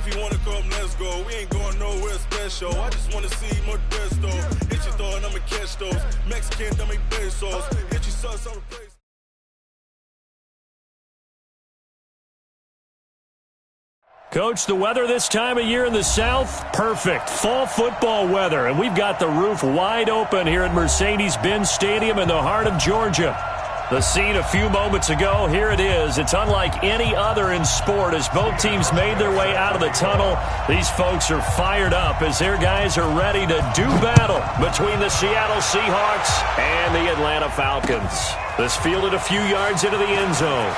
If you wanna come, let's go. We ain't going nowhere special. I just wanna see more best though. Hit you throw and I'ma catch those. Mexican, don't make pesos. Hit you sauce on the place. Coach, the weather this time of year in the South, perfect. Fall football weather, and we've got the roof wide open here at Mercedes-Benz Stadium in the heart of Georgia. The scene a few moments ago, here it is. It's unlike any other in sport as both teams made their way out of the tunnel. These folks are fired up as their guys are ready to do battle between the Seattle Seahawks and the Atlanta Falcons. This fielded a few yards into the end zone.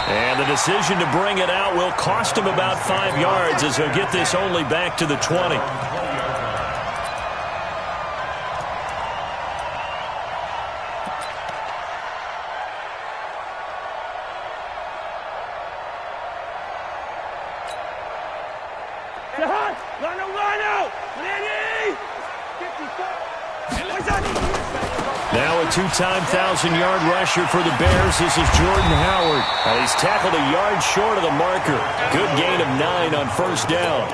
And the decision to bring it out will cost him about 5 yards as he'll get this only back to the 20. Now a two-time 1,000-yard rusher for the Bears. This is Jordan Howard. He's tackled a yard short of the marker. Good gain of 9 on first down.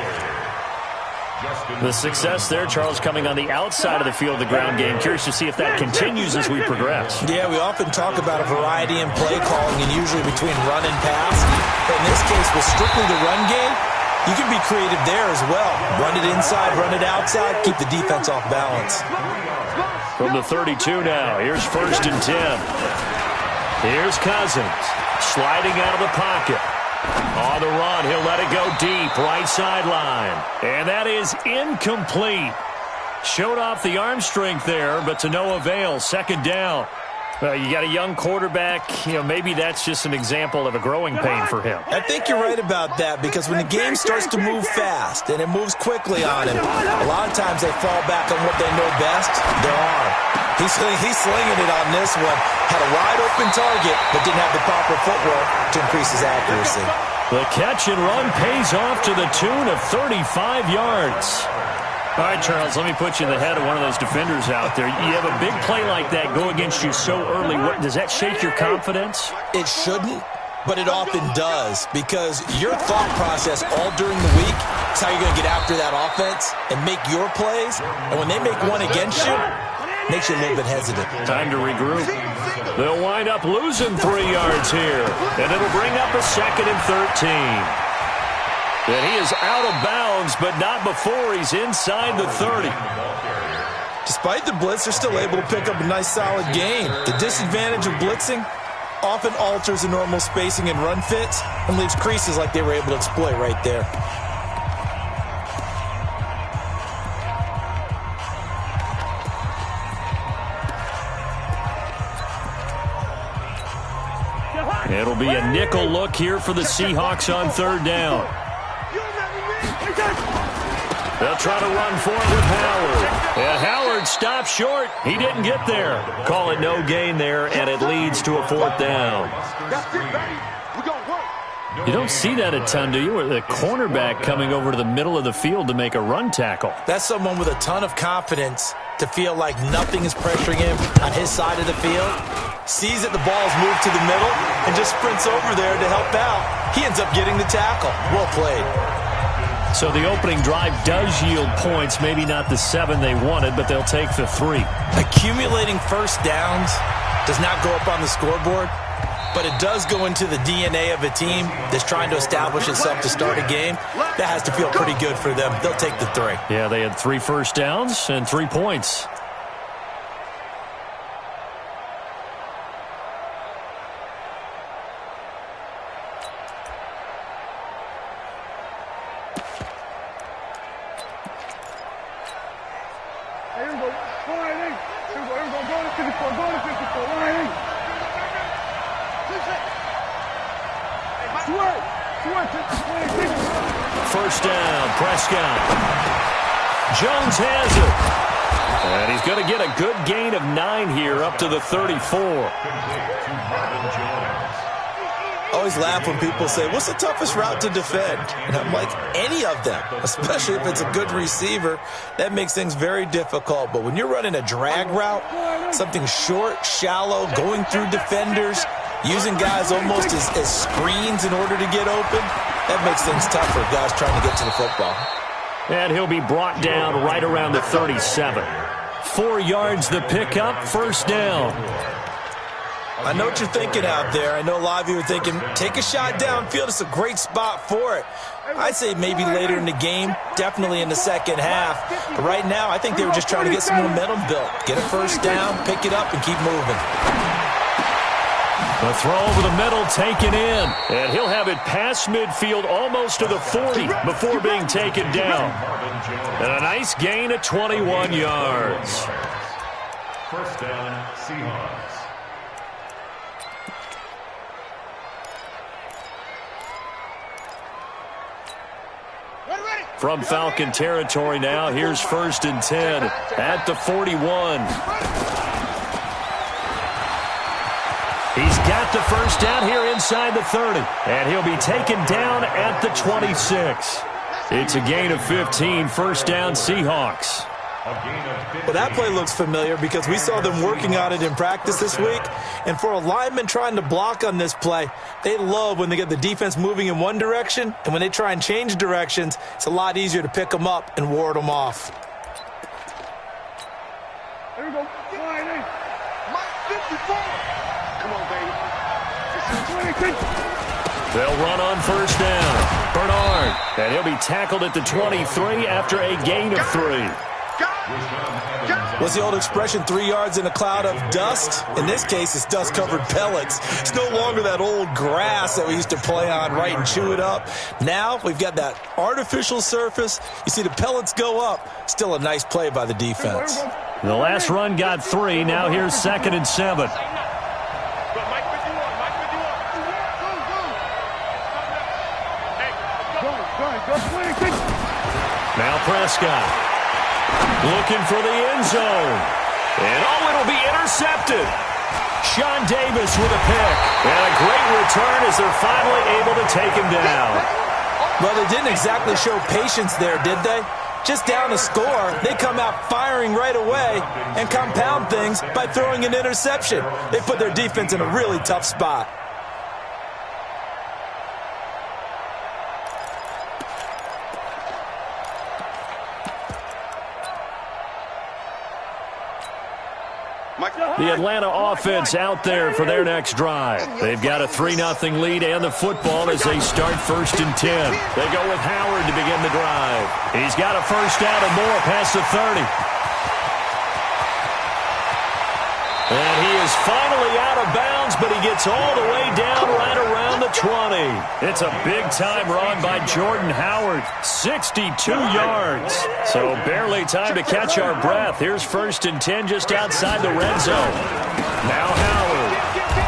The success there, Charles, coming on the outside of the field, the ground game. Curious to see if that continues as we progress. Yeah, we often talk about a variety in play calling and usually between run and pass. But in this case, with strictly the run game, you can be creative there as well. Run it inside, run it outside, keep the defense off balance. From the 32 now, here's 1st and 10. Here's Cousins, sliding out of the pocket. On the run, he'll let it go deep, right sideline. And that is incomplete. Showed off the arm strength there, but to no avail. 2nd down. You got a young quarterback. Maybe that's just an example of a growing pain for him. I think you're right about that because when the game starts to move fast and it moves quickly on him, a lot of times they fall back on what they know best, their arm. He's slinging it on this one. Had a wide open target, but didn't have the proper footwork to increase his accuracy. The catch and run pays off to the tune of 35 yards. All right, Charles, let me put you in the head of one of those defenders out there. You have a big play like that go against you so early. Does that shake your confidence? It shouldn't, but it often does because your thought process all during the week is how you're going to get after that offense and make your plays. And when they make one against you, it makes you a little bit hesitant. Time to regroup. They'll wind up losing 3 yards here, and it'll bring up a 2nd and 13. And he is out of bounds, but not before he's inside the 30. Despite the blitz, they're still able to pick up a nice, solid gain. The disadvantage of blitzing often alters the normal spacing and run fits and leaves creases like they were able to exploit right there. It'll be a nickel look here for the Seahawks on 3rd down. They'll try to run for it with Howard. And Howard stopped short. He didn't get there. Call it no gain there, and it leads to a 4th down. You don't see that a ton, do you? With the cornerback coming over to the middle of the field to make a run tackle. That's someone with a ton of confidence to feel like nothing is pressuring him on his side of the field. Sees that the ball's moved to the middle and just sprints over there to help out. He ends up getting the tackle. Well played. So the opening drive does yield points, maybe not the 7 they wanted, but they'll take the 3. Accumulating first downs does not go up on the scoreboard, but it does go into the DNA of a team that's trying to establish itself to start a game. That has to feel pretty good for them. They'll take the 3. Yeah, they had 3 first downs and 3 points. First down, Prescott. Jones has it. And he's going to get a good gain of 9 here up to the 34. I always laugh when people say, what's the toughest route to defend? And I'm like, any of them, especially if it's a good receiver. That makes things very difficult. But when you're running a drag route, something short, shallow, going through defenders, using guys almost as screens in order to get open, That makes things tough for guys trying to get to the football. And he'll be brought down right around the 37. 4 yards the pickup, first down. I know what you're thinking out there. I know a lot of you are thinking, take a shot downfield. It's a great spot for it. I'd say maybe later in the game, definitely in the second half. But right now, I think they were just trying to get some momentum built. Get a first down, pick it up, and keep moving. The throw over the middle taken in. And he'll have it past midfield almost to the 40 before being taken down. And a nice gain of 21 yards. First down, Seahawks. From Falcon territory now, here's 1st and 10 at the 41. He's got the first down here inside the 30, and he'll be taken down at the 26. It's a gain of 15, first down Seahawks. Well, that play looks familiar because we saw them working on it in practice this week. And for a lineman trying to block on this play, they love when they get the defense moving in one direction. And when they try and change directions, it's a lot easier to pick them up and ward them off. There we go. Mike 54. Come on, baby. They'll run on first down. Bernard. And he'll be tackled at the 23 after a gain of 3. What's the old expression, 3 yards in a cloud of dust? In this case, it's dust-covered pellets. It's no longer that old grass that we used to play on, right, and chew it up. Now we've got that artificial surface. You see the pellets go up. Still a nice play by the defense. The last run got 3. Now here's 2nd and 7. Now Prescott. Looking for the end zone. And, it'll be intercepted. Sean Davis with a pick. And a great return as they're finally able to take him down. Well, they didn't exactly show patience there, did they? Just down a score, they come out firing right away and compound things by throwing an interception. They put their defense in a really tough spot. The Atlanta offense out there for their next drive. They've got a 3-0 lead and the football as they start 1st and 10. They go with Howard to begin the drive. He's got a first down and more past the 30. And he is finally out of bounds, but he gets all the way down right around the 20. It's a big-time run by Jordan Howard, 62 yards. So barely time to catch our breath. Here's 1st and 10 just outside the red zone. Now Howard.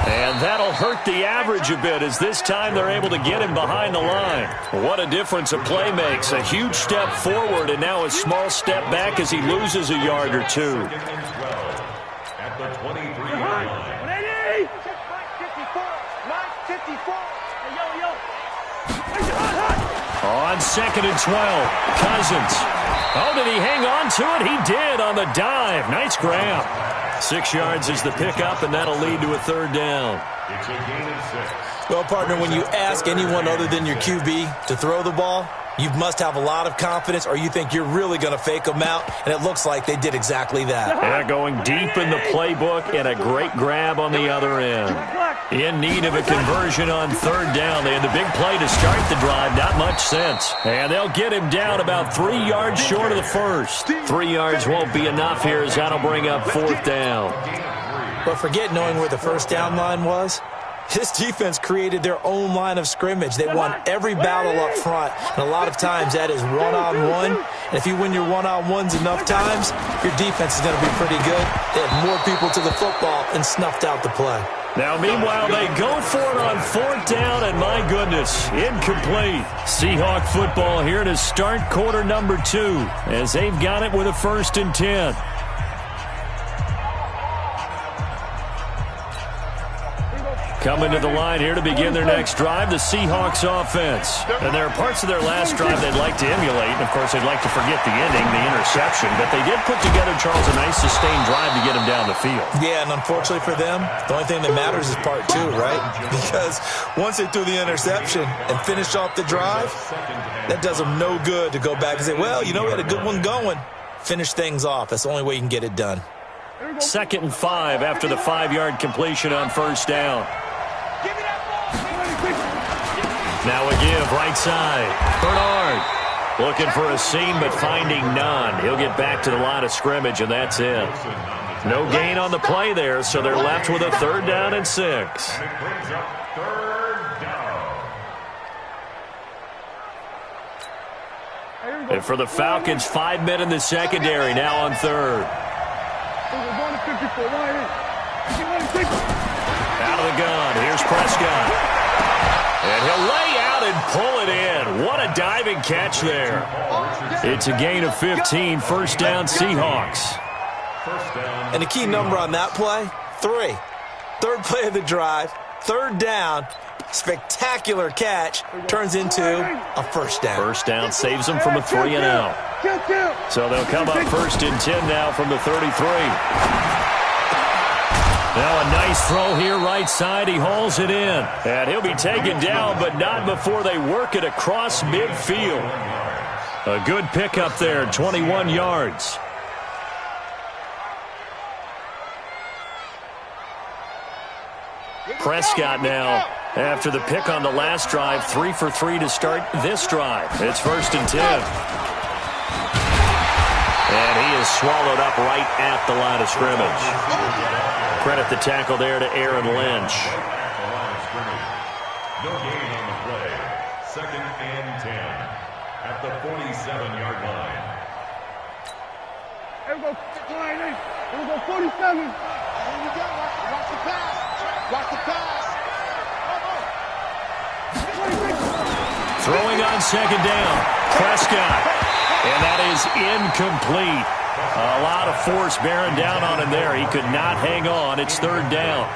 And that'll hurt the average a bit as this time they're able to get him behind the line. What a difference a play makes. A huge step forward and now a small step back as he loses a yard or 2. At the 23-yard line. On 2nd and 12, Cousins. Oh, did he hang on to it? He did on the dive. Nice grab. 6 yards is the pickup, and that'll lead to a 3rd down. It's a gain of 6. Well, partner, when you ask anyone other than your QB to throw the ball, you must have a lot of confidence or you think you're really going to fake them out, and it looks like they did exactly that. Yeah, going deep in the playbook and a great grab on the other end. In need of a conversion on 3rd down. They had the big play to start the drive. Not much sense. And they'll get him down about 3 yards short of the first. 3 yards won't be enough here as that'll bring up 4th down. But forget knowing where the first down line was. This defense created their own line of scrimmage. They won every battle up front, and a lot of times that is one-on-one. And if you win your one-on-ones enough times, your defense is going to be pretty good. They had more people to the football and snuffed out the play. Now, meanwhile, they go for it on 4th down, and my goodness, incomplete. Seahawk football here to start quarter number 2 as they've got it with a 1st and 10. Coming to the line here to begin their next drive, the Seahawks offense. And there are parts of their last drive they'd like to emulate. And, of course, they'd like to forget the ending, the interception. But they did put together, Charles, a nice sustained drive to get them down the field. Yeah, and unfortunately for them, the only thing that matters is part two, right? Because once they threw the interception and finished off the drive, that does them no good to go back and say, well, you know, we had a good one going. Finish things off. That's the only way you can get it done. 2nd and 5 after the 5-yard completion on first down. Now a give, right side. Bernard looking for a seam, but finding none. He'll get back to the line of scrimmage, and that's it. No gain on the play there, so they're left with a 3rd down and 6. And for the Falcons, 5 men in the secondary now on 3rd. Out of the gun, here's Prescott. And he'll lay out and pull it in. What a diving catch there. It's a gain of 15, 1st down Seahawks. And the key number on that play, 3. 3rd play of the drive, 3rd down, spectacular catch, turns into a 1st down. 1st down saves them from a 3 and out. So they'll come up 1st and 10 now from the 33. Now a nice throw here, right side. He hauls it in. And he'll be taken down, but not before they work it across midfield. A good pickup there, 21 yards. Prescott now, after the pick on the last drive, 3 for 3 to start this drive. It's 1st and 10. And he is swallowed up right at the line of scrimmage. Credit the tackle there to Aaron Lynch. No gain on the play. 2nd and 10 at the 47-yard line. Here we go, 47. Here we go. Watch the pass. Watch the pass. Throwing on 2nd down. Prescott. And that is incomplete. A lot of force bearing down on him there. He could not hang on. It's 3rd down.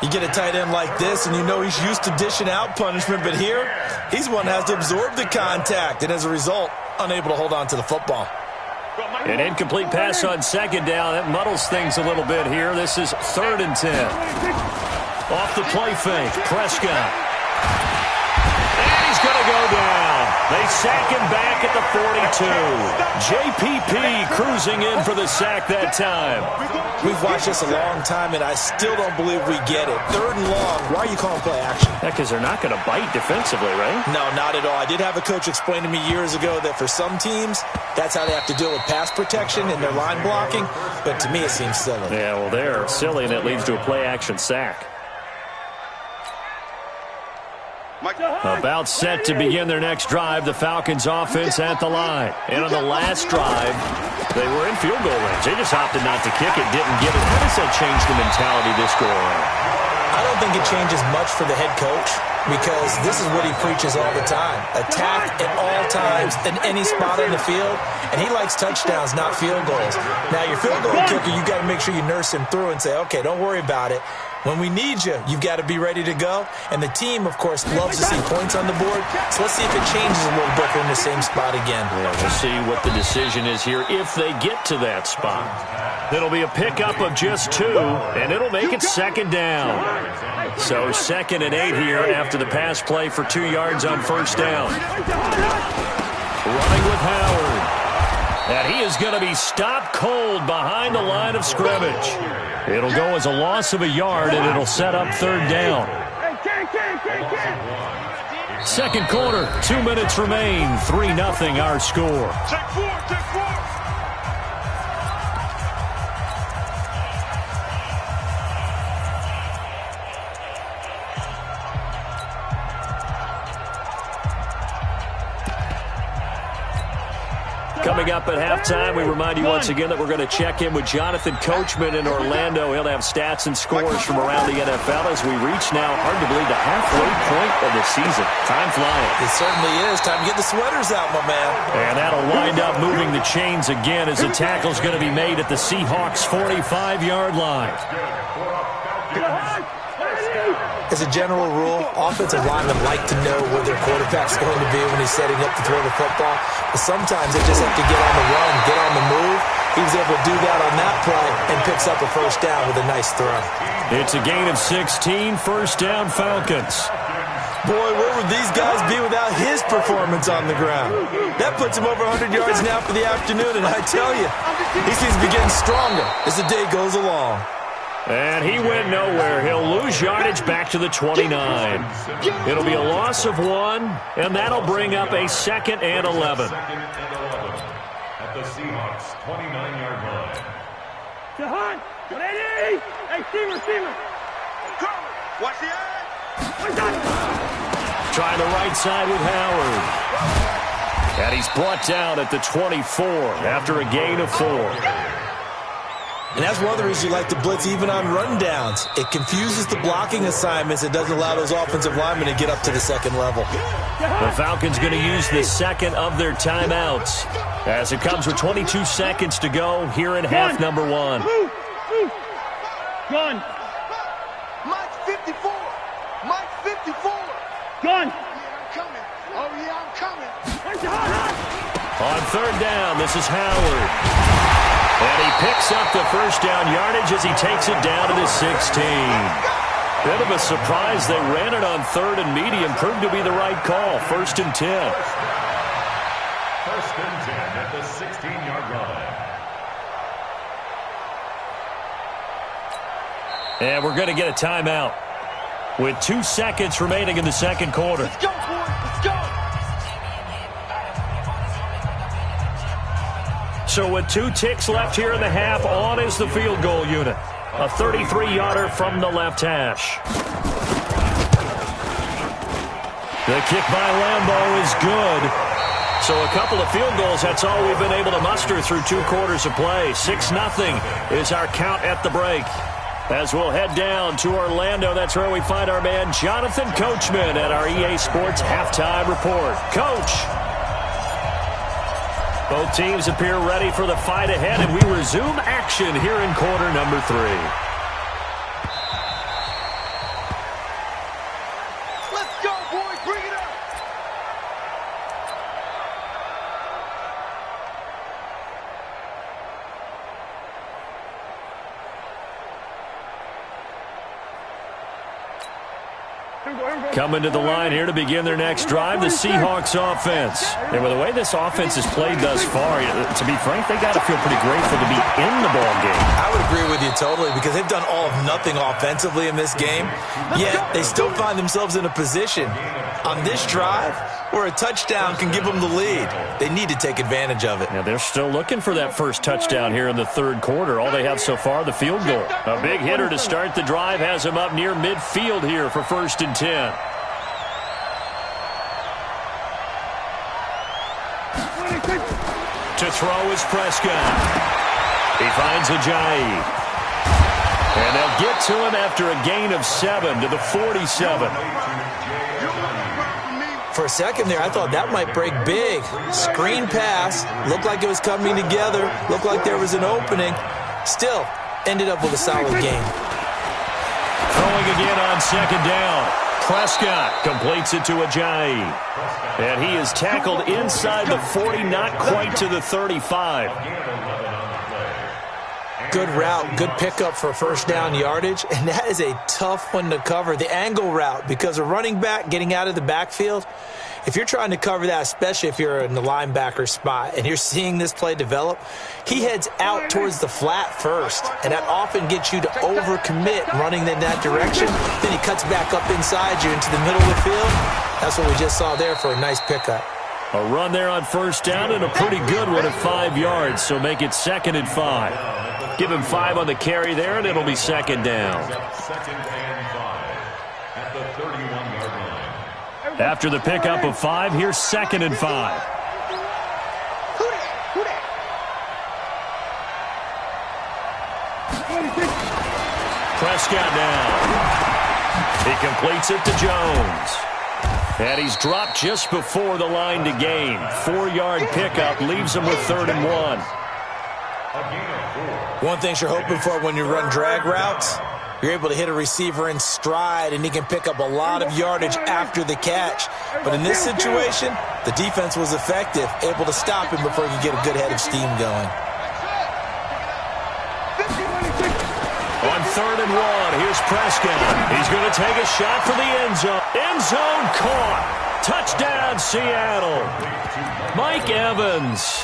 You get a tight end like this, and you know he's used to dishing out punishment, but here, he's one that has to absorb the contact, and as a result, unable to hold on to the football. An incomplete pass on 2nd down. That muddles things a little bit here. This is 3rd and 10. Off the play fake, Prescott. And he's going to go down. They sack him back at the 42. JPP cruising in for the sack that time. We've watched this a long time, and I still don't believe we get it. 3rd and long. Why are you calling play action? Yeah, because they're not going to bite defensively, right? No, not at all. I did have a coach explain to me years ago that for some teams, that's how they have to deal with pass protection and their line blocking. But to me, it seems silly. Yeah, well, they're silly, and it leads to a play-action sack. About set to begin their next drive, the Falcons offense at the line. And on the last drive, they were in field goal range. They just opted not to kick it, didn't get it. How does that change the mentality this go around? I don't think it changes much for the head coach because this is what he preaches all the time. Attack at all times in any spot on the field, and he likes touchdowns, not field goals. Now, your field goal kicker, you got to make sure you nurse him through and say, okay, don't worry about it. When we need you, you've got to be ready to go. And the team, of course, loves to see points on the board. So let's see if it changes a little bit in the same spot again. Yeah, we'll see what the decision is here if they get to that spot. It'll be a pickup of just 2, and it'll make it 2nd down. So 2nd and 8 here after the pass play for 2 yards on 1st down. Running with Howard. And he is going to be stopped cold behind the line of scrimmage. It'll go as a loss of a yard, and it'll set up 3rd down. 2nd quarter, 2 minutes remain. 3-0 our score. Take 4. Coming up at halftime, we remind you once again that we're going to check in with Jonathan Coachman in Orlando. He'll have stats and scores from around the NFL as we reach now, hard to believe, the halfway point of the season. Time flying. It certainly is. Time to get the sweaters out, my man. And that'll wind up moving the chains again as the tackle's going to be made at the Seahawks' 45-yard line. As a general rule, offensive linemen like to know where their quarterback's going to be when he's setting up to throw the football. But sometimes they just have to get on the run, get on the move. He was able to do that on that play and picks up a first down with a nice throw. It's a gain of 16, first down Falcons. Boy, where would these guys be without his performance on the ground? That puts him over 100 yards now for the afternoon, and I tell you, he seems to be getting stronger as the day goes along. And he went nowhere. He'll lose yardage back to the 29. It'll be a loss of 1, and that'll bring up a 2nd and 11. At the Seahawks' 29-yard line. Jahan, ready? Hey, receiver. Come. Watch the eye. Trying the right side with Howard. And he's brought down at the 24 after a gain of 4. And that's one of the reasons you like to blitz even on rundowns. It confuses the blocking assignments. It doesn't allow those offensive linemen to get up to the second level. The Falcons going to use the second of their timeouts as it comes with 22 seconds to go here in half number 1. Gun. Mike 54. Mike 54. Gun. Yeah, I'm coming. Oh, yeah, I'm coming. On third down, this is Howard. And he picks up the first down yardage as he takes it down to the 16. Bit of a surprise. They ran it on 3rd and medium. Proved to be the right call. 1st and 10. 1st and 10 at the 16-yard line. And we're going to get a timeout with 2 seconds remaining in the second quarter. Let's go, boys. Let's go. So with 2 ticks left here in the half, on is the field goal unit. A 33-yarder from the left hash. The kick by Lambeau is good. So a couple of field goals, that's all we've been able to muster through 2 quarters of play. 6-0 is our count at the break. As we'll head down to Orlando, that's where we find our man Jonathan Coachman at our EA Sports Halftime Report. Coach! Both teams appear ready for the fight ahead, and we resume action here in quarter number 3. Let's go, boys. Bring it up. Coming to the line here to begin their next drive, the Seahawks offense. And with the way this offense has played thus far, to be frank, they got to feel pretty grateful to be in the ball game. I would agree with you totally because they've done all of nothing offensively in this game, yet they still find themselves in a position on this drive where a touchdown can give them the lead. They need to take advantage of it. Yeah, they're still looking for that first touchdown here in the third quarter. All they have so far, the field goal. A big hitter to start the drive has them up near midfield here for 1st and 10. To throw is Prescott. He finds Ajayi. And they'll get to him after a gain of 7 to the 47. For a second there, I thought that might break big. Screen pass. Looked like it was coming together. Looked like there was an opening. Still, ended up with a solid game. Throwing again on 2nd down. Prescott completes it to Ajayi. And he is tackled inside the 40, not quite to the 35. Good route, good pickup for first down yardage, and that is a tough one to cover, the angle route, because a running back getting out of the backfield, if you're trying to cover that, especially if you're in the linebacker spot and you're seeing this play develop, he heads out towards the flat first, and that often gets you to overcommit running in that direction. Then he cuts back up inside you into the middle of the field. That's what we just saw there for a nice pickup. A run there on first down and a pretty good one at 5 yards, so make it 2nd and 5. Give him 5 on the carry there, and it'll be 2nd down. 2nd and 5 at the 31-yard line. After the pickup of 5, here's 2nd and 5. Prescott down. He completes it to Jones. And he's dropped just before the line to gain. 4-yard pickup leaves him with 3rd and 1. One thing you're hoping for when you run drag routes, You're able to hit a receiver in stride, and he can pick up a lot of yardage after the catch. But in this situation, the defense was effective, able to stop him before he could get a good head of steam going. On 3rd and 1, here's Prescott. He's going to take a shot for the end zone. End zone caught. Touchdown, Seattle. Mike Evans,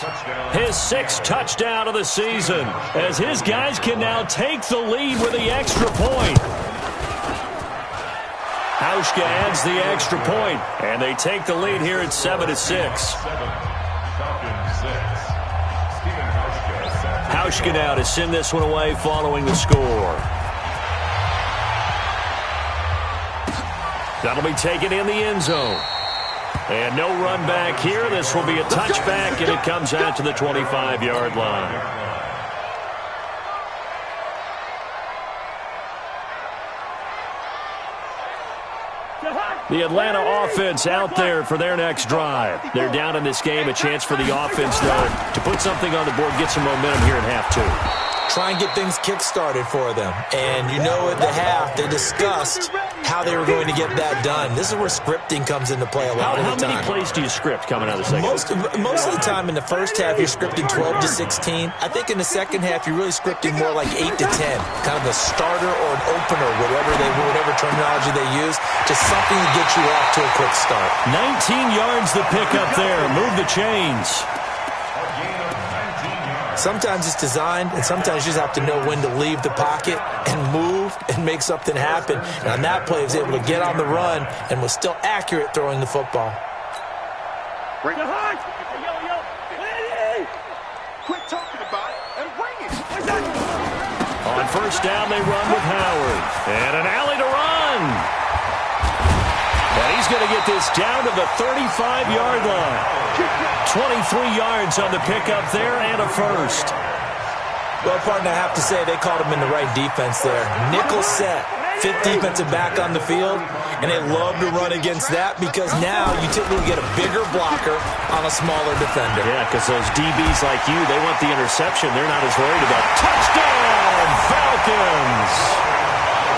his 6th touchdown of the season, as his guys can now take the lead with the extra point. Hauschka adds the extra point, and they take the lead here at 7-6. Hauschka now to send this one away following the score. That'll be taken in the end zone. And no run back here. This will be a touchback, and it comes out to the 25-yard line. The Atlanta offense out there for their next drive. They're down in this game. A chance for the offense, though, to put something on the board, get some momentum here in half 2. Try and get things kick-started for them. And you know at the half, they discussed how they were going to get that done. This is where scripting comes into play a lot of the time. How many plays do you script coming out of the second? Most of the time in the first half, you're scripting 12 to 16. I think in the second half, you're really scripting more like 8 to 10. Kind of a starter or an opener, whatever terminology they use. Just something to get you off to a quick start. 19 yards the pickup there. Move the chains. Sometimes it's designed, and sometimes you just have to know when to leave the pocket and move and make something happen. And on that play, he was able to get on the run and was still accurate throwing the football. Bring it. Quit talking about it and bring it. On 1st down, they run with Howard. And an alley to run. And he's going to get this down to the 35-yard line. 23 yards on the pickup there and a first. Well, partner, I have to say they called him in the right defense there. Nickel set, 5th defensive back on the field, and they love to run against that because now you typically get a bigger blocker on a smaller defender. Yeah, because those DBs like you, they want the interception. They're not as worried about touchdown, Falcons.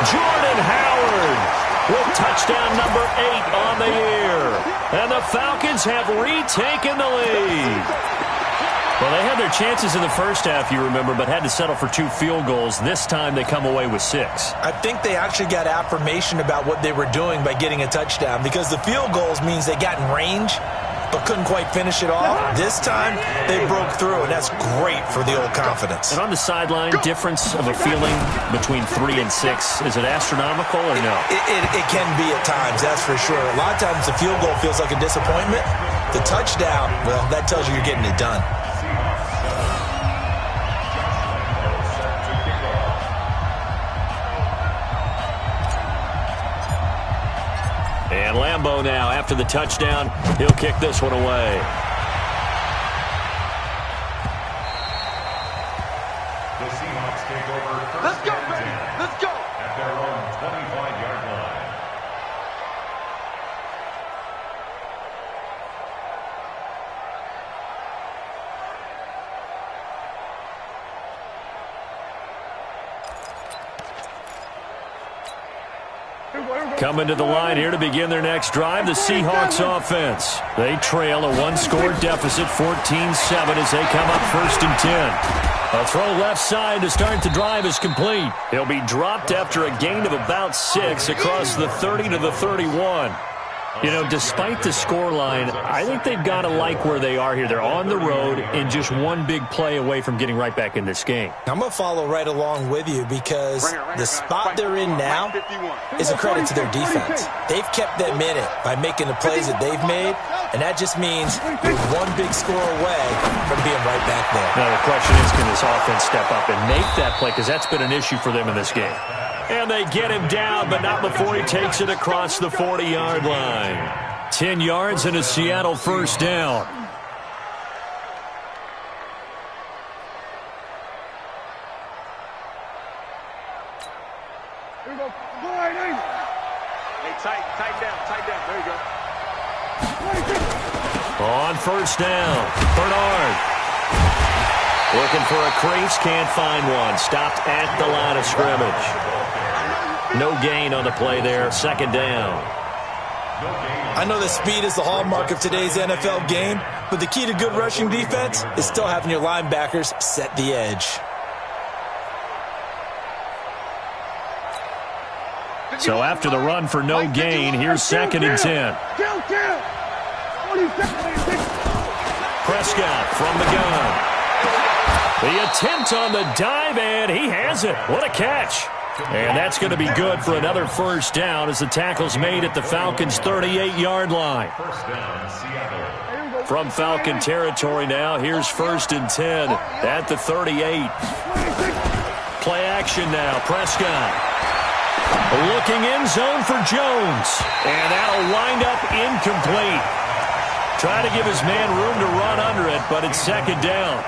Jordan Howard with touchdown number 8 on the year. And the Falcons have retaken the lead. Well, they had their chances in the first half, you remember, but had to settle for 2 field goals. This time they come away with 6. I think they actually got affirmation about what they were doing by getting a touchdown because the field goals means they got in range but couldn't quite finish it off. This time, they broke through, and that's great for the old confidence. And on the sideline, difference of a feeling between 3 and 6, is it astronomical or no? It can be at times, that's for sure. A lot of times the field goal feels like a disappointment. The touchdown, well, that tells you you're getting it done. And Lambeau now, after the touchdown, he'll kick this one away. The Seahawks take over first. Let's go, baby. Let's go. At their own 25-yard line. Coming to the line here to begin their next drive, the Seahawks offense. They trail a 1-score deficit, 14-7, as they come up 1st and 10. A throw left side to start the drive is complete. He'll be dropped after a gain of about 6 across the 30 to the 31. You know, despite the scoreline, I think they've got to like where they are here. They're on the road and just one big play away from getting right back in this game. I'm going to follow right along with you because the spot they're in now is a credit to their defense. They've kept them in it by making the plays that they've made, and that just means you're one big score away from being right back there. Now the question is, can this offense step up and make that play? Because that's been an issue for them in this game. And they get him down, but not before he takes it across the 40-yard line. 10 yards and a Seattle 1st down. Here we go. Go right in. Hey, tight down. There you go. On 1st down, Bernard. Looking for a crease, can't find one. Stopped at the line of scrimmage. No gain on the play there. Second down. I know that speed is the hallmark of today's NFL game, but the key to good rushing defense is still having your linebackers set the edge. So after the run for no gain, here's 2nd and 10. Prescott from the gun. The attempt on the dive, and he has it. What a catch. And that's going to be good for another first down as the tackle's made at the Falcons' 38-yard line. From Falcon territory now, here's 1st and 10 at the 38. Play action now, Prescott. Looking end zone for Jones. And that'll wind up incomplete. Try to give his man room to run under it, but it's 2nd down.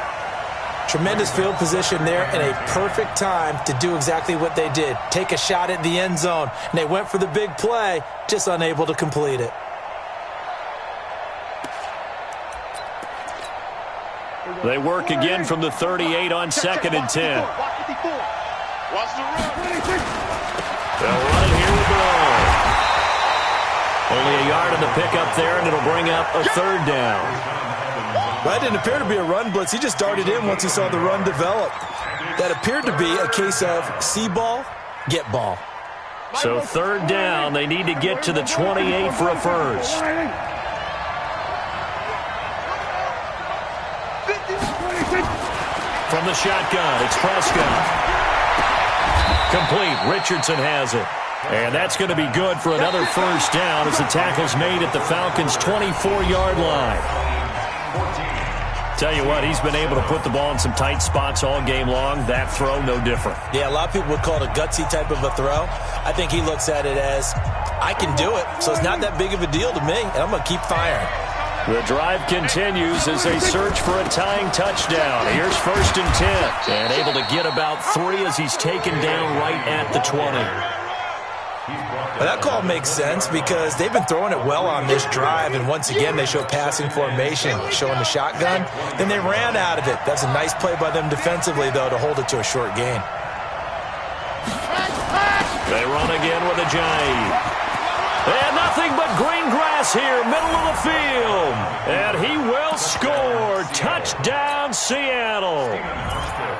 Tremendous field position there and a perfect time to do exactly what they did. Take a shot at the end zone. And they went for the big play, just unable to complete it. They work again from the 38 on 2nd and 10. Watch the run. They'll run it here with Brown. Only a yard on the pickup there, and it'll bring up a 3rd down. Well, that didn't appear to be a run blitz. He just darted in once he saw the run develop. That appeared to be a case of see ball, get ball. So 3rd down, they need to get to the 28 for a first. From the shotgun, it's Prescott. Complete. Richardson has it. And that's going to be good for another first down as the tackle's made at the Falcons' 24-yard line. Tell you what, he's been able to put the ball in some tight spots all game long. That throw, no different. Yeah, a lot of people would call it a gutsy type of a throw. I think he looks at it as, I can do it, so it's not that big of a deal to me, and I'm going to keep firing. The drive continues as they search for a tying touchdown. Here's 1st and 10. And able to get about 3 as he's taken down right at the 20. Well, that call makes sense because they've been throwing it well on this drive, and once again they show passing formation, showing the shotgun. Then they ran out of it. That's a nice play by them defensively, though, to hold it to a short gain. They run again with Ajayi. And nothing but green grass here, middle of the field. And he will score. Touchdown, Seattle.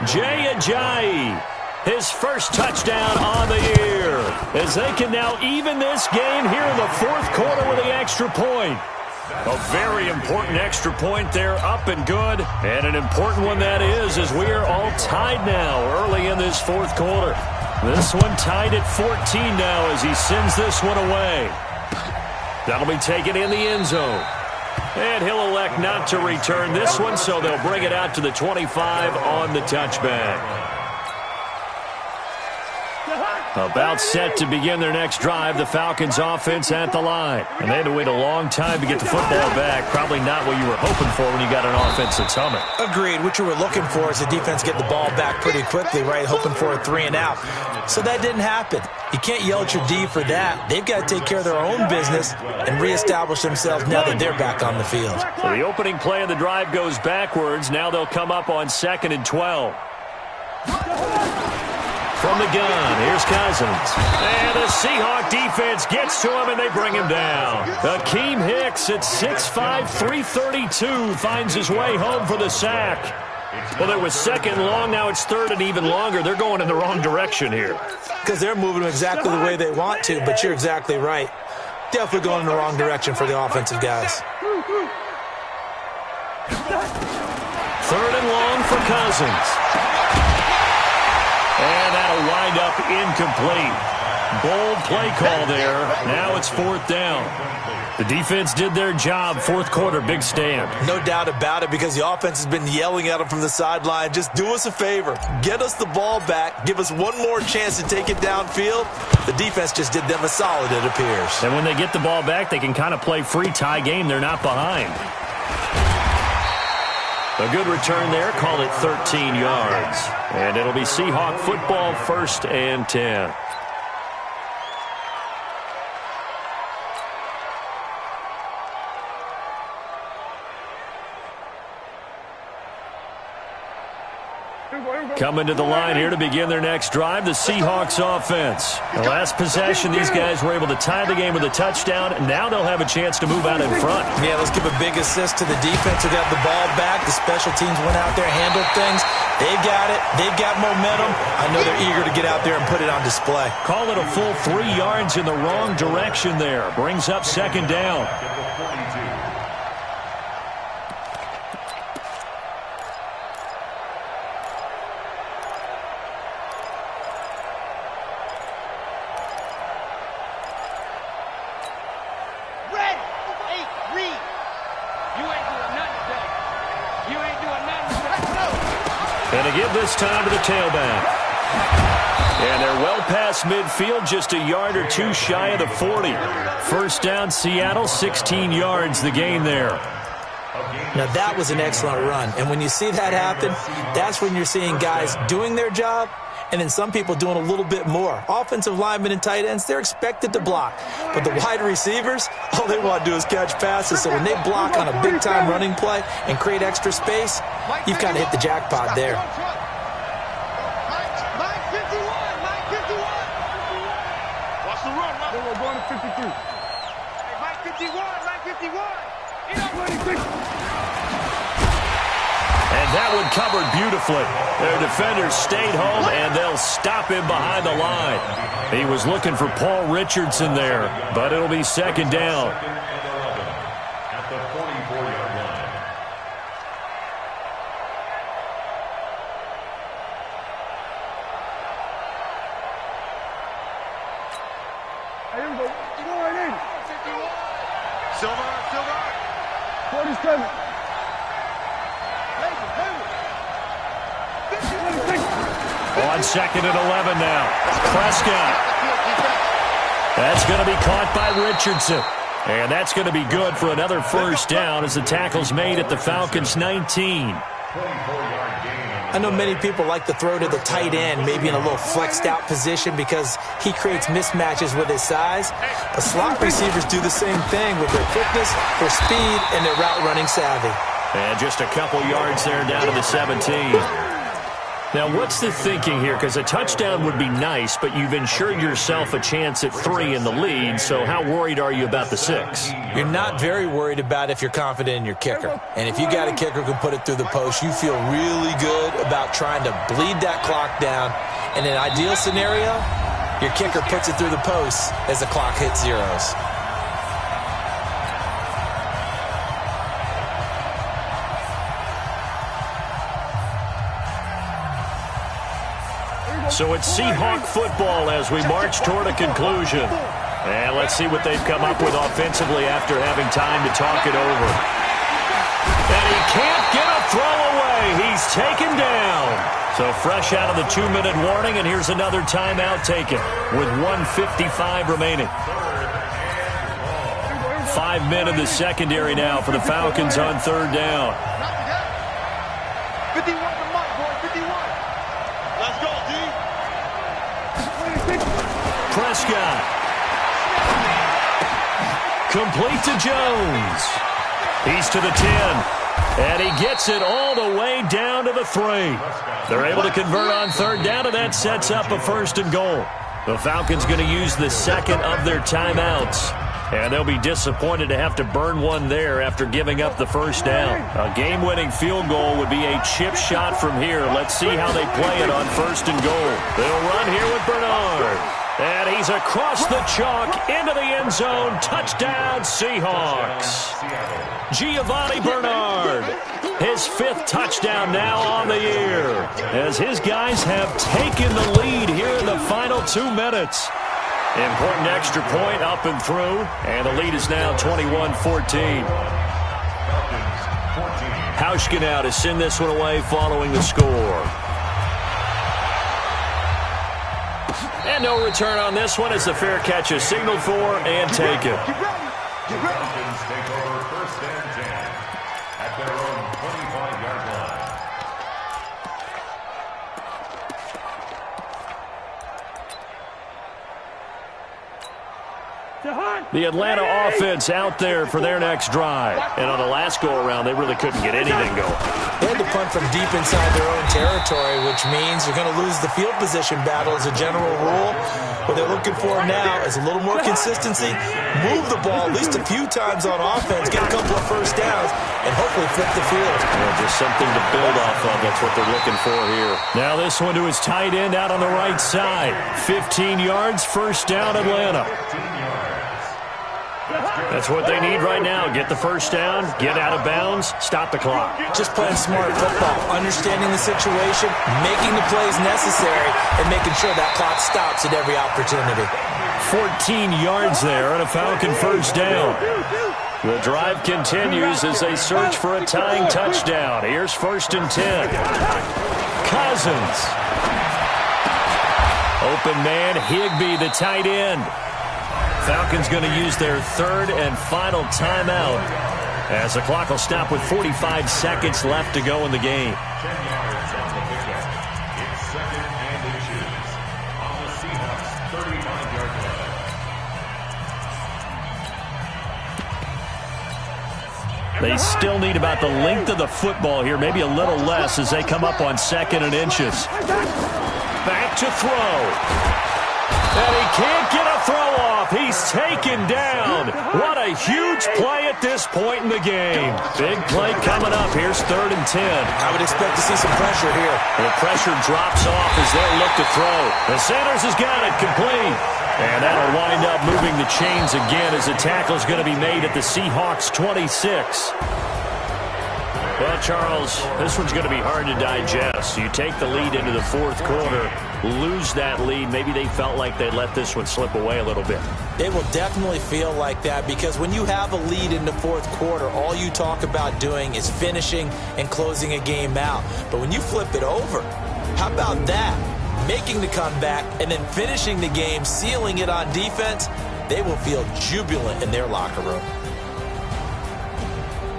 Jay Ajayi. His first touchdown on the year, as they can now even this game here in the 4th quarter with the extra point. A very important extra point there, up and good, and an important one that is, as we are all tied now early in this 4th quarter. This one tied at 14 now as he sends this one away. That'll be taken in the end zone. And he'll elect not to return this one, so they'll bring it out to the 25 on the touchback. About set to begin their next drive, the Falcons offense at the line. And they had to wait a long time to get the football back. Probably not what you were hoping for when you got an offense that's humming. Agreed. What you were looking for is the defense get the ball back pretty quickly, right? Hoping for a 3 and out. So that didn't happen. You can't yell at your D for that. They've got to take care of their own business and reestablish themselves now that they're back on the field. So the opening play of the drive goes backwards. Now they'll come up on 2nd and 12. From the gun, here's Cousins. And the Seahawk defense gets to him, and they bring him down. Akeem Hicks at 6'5", 332 finds his way home for the sack. Well, it was 2nd long, now it's 3rd and even longer. They're going in the wrong direction here. Because they're moving exactly the way they want to, but you're exactly right. Definitely going in the wrong direction for the offensive guys. 3rd and long for Cousins. And that'll wind up incomplete. Bold play call there. Now it's 4th down. The defense did their job. 4th quarter, big stand. No doubt about it, because the offense has been yelling at them from the sideline. Just do us a favor. Get us the ball back. Give us one more chance to take it downfield. The defense just did them a solid, it appears. And when they get the ball back, they can kind of play free tie game. They're not behind. A good return there. Call it 13 yards. And it'll be Seahawk football, 1st and 10. Coming to the line here to begin their next drive, the Seahawks offense. The last possession, these guys were able to tie the game with a touchdown, and now they'll have a chance to move out in front. Yeah, let's give a big assist to the defense who got the ball back. The special teams went out there, handled things. They've got it. They've got momentum. I know they're eager to get out there and put it on display. Call it a full 3 yards in the wrong direction there. Brings up second down. And to give this time to the tailback. And they're well past midfield, just a yard or two shy of the 40. First down, Seattle, 16 yards the gain there. Now, that was an excellent run. And when you see that happen, that's when you're seeing guys doing their job and then some people doing a little bit more. Offensive linemen and tight ends, they're expected to block. But the wide receivers, all they want to do is catch passes. So when they block on a big-time running play and create extra space, you've kind of hit the jackpot there. Watch the run, man. We're going to 53. Hey, Mike 51, Mike 51. And that one covered beautifully. Their defenders stayed home, and they'll stop him behind the line. He was looking for Paul Richardson there, but it'll be second down. At the 44-yard line. Hey, here we go. Go right in. Silver, Silver. 47. On second and 11 now. Prescott. That's going to be caught by Richardson. And that's going to be good for another first down as the tackle's made at the Falcons' 19. I know many people like to throw to the tight end, maybe in a little flexed out position because he creates mismatches with his size. But slot receivers do the same thing with their quickness, their speed, and their route running savvy. And just a couple yards there down to the 17. Now, what's the thinking here? Because a touchdown would be nice, but you've ensured yourself a chance at 3 in the lead, so how worried are you about the 6? You're not very worried about if you're confident in your kicker. And if you got a kicker who can put it through the post, you feel really good about trying to bleed that clock down. In an ideal scenario, your kicker puts it through the post as the clock hits zeros. So it's Seahawk football as we march toward a conclusion. And let's see what they've come up with offensively after having time to talk it over. And he can't get a throw away. He's taken down. So fresh out of the 2-minute warning, and here's another timeout taken with 1:55 remaining. 5 men in the secondary now for the Falcons on third down. 51 to Mike, boy, 51. Let's go, D. Prescott. Complete to Jones. He's to the 10. And he gets it all the way down to the 3. They're able to convert on third down, and that sets up a first and goal. The Falcons going to use the second of their timeouts. And they'll be disappointed to have to burn one there after giving up the first down. A game-winning field goal would be a chip shot from here. Let's see how they play it on first and goal. They'll run here with Bernard. And he's across the chalk into the end zone. Touchdown, Seahawks. Giovanni Bernard, his 5th touchdown now on the year, as his guys have taken the lead here in the final 2 minutes. Important extra point up and through, and the lead is now 21-14. Hauschka now to send this one away following the score. And no return on this one as the fair catch is signaled for and taken. Falcons take over first and 10 at their own 25-yard line. To Hunt. The Atlanta offense out there for their next drive. And on the last go-around, they really couldn't get anything going. They had to punt from deep inside their own territory, which means you're going to lose the field position battle as a general rule. What they're looking for now is a little more consistency, move the ball at least a few times on offense, get a couple of first downs, and hopefully flip the field. Well, just something to build off of. That's what they're looking for here. Now this one to his tight end out on the right side. 15 yards, first down, Atlanta. That's what they need right now. Get the first down, get out of bounds, stop the clock. Just playing smart football, understanding the situation, making the plays necessary, and making sure that clock stops at every opportunity. 14 yards there and a Falcon first down. The drive continues as they search for a tying touchdown. Here's 1st and 10. Cousins. Open man, Higbee, the tight end. Falcons going to use their 3rd and final timeout as the clock will stop with 45 seconds left to go in the game. 10 yards on the pickup. It's 2nd and inches on the Seahawks' 35-yard line. They still need about the length of the football here, maybe a little less as they come up on 2nd and inches. Back to throw. And he can't get a throw off. He's taken down. What a huge play at this point in the game. Big play coming up. Here's 3rd and 10. I would expect to see some pressure here. The pressure drops off as they'll look to throw. And Sanders has got it complete. And that'll wind up moving the chains again as the tackle is going to be made at the Seahawks 26. Well, Charles, this one's going to be hard to digest. You take the lead into the 4th quarter, lose that lead. Maybe they felt like they let this one slip away a little bit. They will definitely feel like that because when you have a lead in the 4th quarter, all you talk about doing is finishing and closing a game out. But when you flip it over, how about that? Making the comeback and then finishing the game, sealing it on defense, they will feel jubilant in their locker room.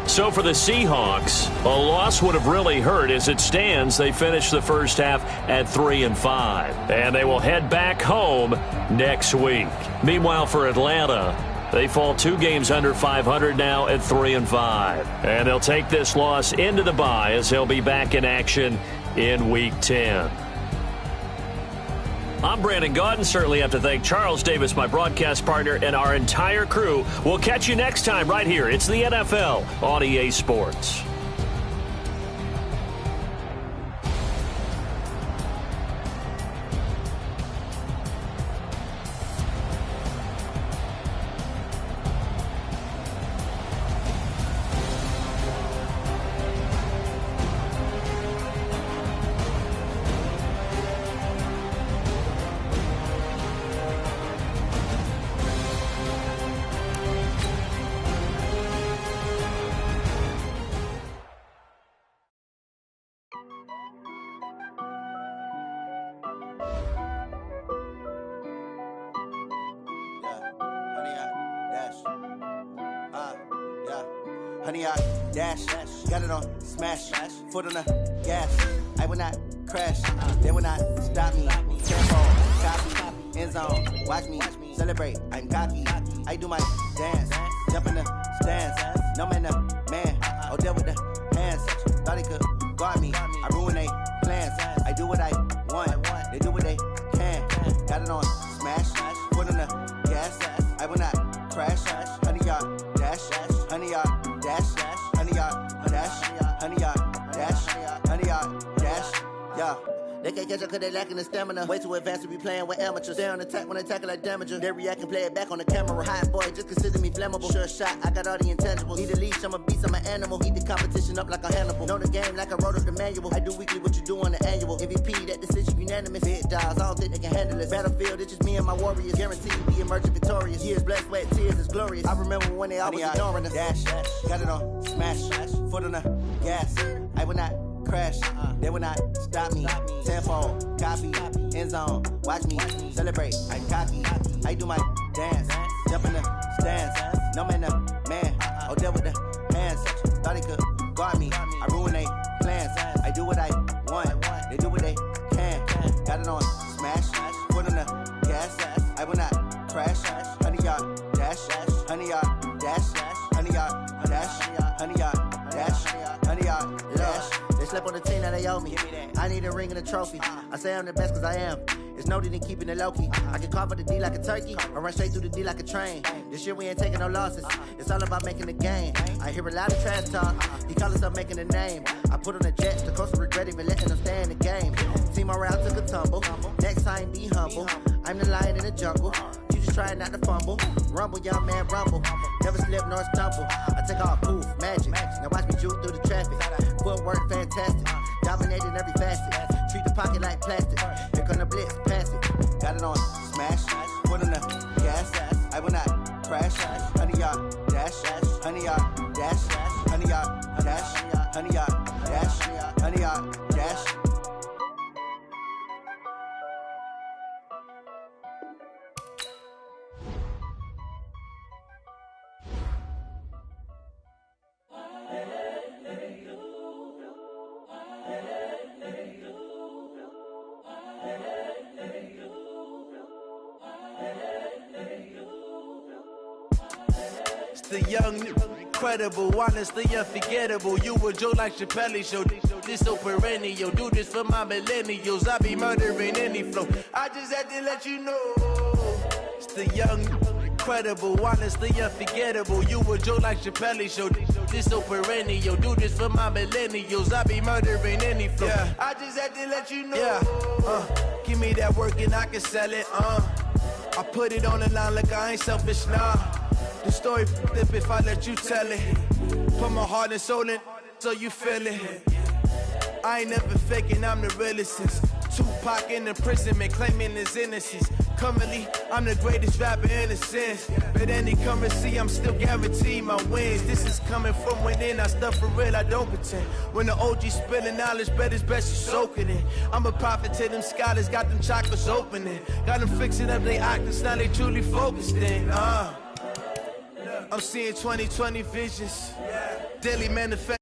So for the Seahawks, a loss would have really hurt. As it stands, they finished the first half at 3-5. And they will head back home next week. Meanwhile, for Atlanta, they fall 2 games under 500 now at 3-5. And they'll take this loss into the bye as they'll be back in action in Week 10. I'm Brandon Gaudin. Certainly have to thank Charles Davis, my broadcast partner, and our entire crew. We'll catch you next time right here. It's the NFL on EA Sports. Honey, I dash, got it on smash, foot on the gas. I will not crash, they will not stop me. Tempo, copy, end zone, watch me celebrate. I'm cocky, I do my dance, jump in the stands. No man, the man, oh, deal with the hands. Thought he could guard me, I ruin they plans. I do what I want, they do what they can. Got it on smash, foot on the gas. I will not crash, honey, y'all dash, honey, y'all dash, honey, y'all dash, honey, y'all dash, honey, y'all dash, yeah. They can't catch up cause they lacking the stamina. Way too advanced to be playing with amateurs. They on attack when they tackle like damager. They react and play it back on the camera. Hot boy, just consider me flammable. Sure shot, I got all the intangibles. Need a leash, I'm a beast, I'm an animal. Heat the competition up like a Hannibal. Know the game like I wrote up the manual. I do weekly what you do on the annual. MVP, that decision unanimous. Big dogs, I don't think they can handle it. Battlefield, it's just me and my warriors. Guaranteed to be emerging victorious. Years, blood, sweat, tears, it's glorious. I remember when they always ignoring us. Dash, got it on smash, foot on the gas. I will not crash, they will not stop me. Tenfold, copy, end zone, watch me celebrate. I'm cocky, I do my dance, jump in the stands. No man, the man, oh, deal with the hands. Thought he could guard me, I ruin they plans. I do what I want, they do what they can. Got it on smash, foot on the gas. I will not crash, honey, y'all dash. slept on the team, now they owe me. I need a ring and a trophy. I say I'm the best cause I am. It's no need in keeping it low-key. I can carve up the D like a turkey, or run straight through the D like a train. This year we ain't taking no losses. It's all about making the game. I hear a lot of trash talk. He call us up making a name. I put on the jets, the coast regret even letting them stay in the game. Team around took a tumble. Next time be humble. I'm the lion in the jungle. You just trying not to fumble. Rumble, young man, rumble. Never slip nor stumble. I take off, poof, magic. Now watch me juke through the traffic. Footwork fantastic. Dominating every facet. Treat the pocket like plastic. Here come the blitz, pass it. Got it on smash. Foot on the gas. I will not crash. 100-yard dash. 100-yard dash. 100-yard dash. 100-yard dash. 100-yard dash. The young, incredible, honestly unforgettable. You a joke like Chappelle show. This so perennial. Do this for my millennials. I be murdering any flow. I just had to let you know. It's the young, incredible, honestly unforgettable. You a joke like Chappelle show. This so perennial. Do this for my millennials. I be murdering any flow. Yeah. I just had to let you know. Yeah. Give me that work and I can sell it. I put it on the line like I ain't selfish, nah. The story flip if I let you tell it. Put my heart and soul in so you feel it. I ain't never faking, I'm the realest since Tupac in imprisonment, claiming his innocence. Currently, I'm the greatest rapper in a sense. But any currency, I'm still guaranteed my wins. This is coming from within, I stuff for real, I don't pretend. When the OG spilling knowledge, bet it's best you soak it in. I'm a prophet to them scholars, got them chakras opening. Got them fixing up their octaves, now they truly focused in. I'm seeing 2020 visions. Daily manifest.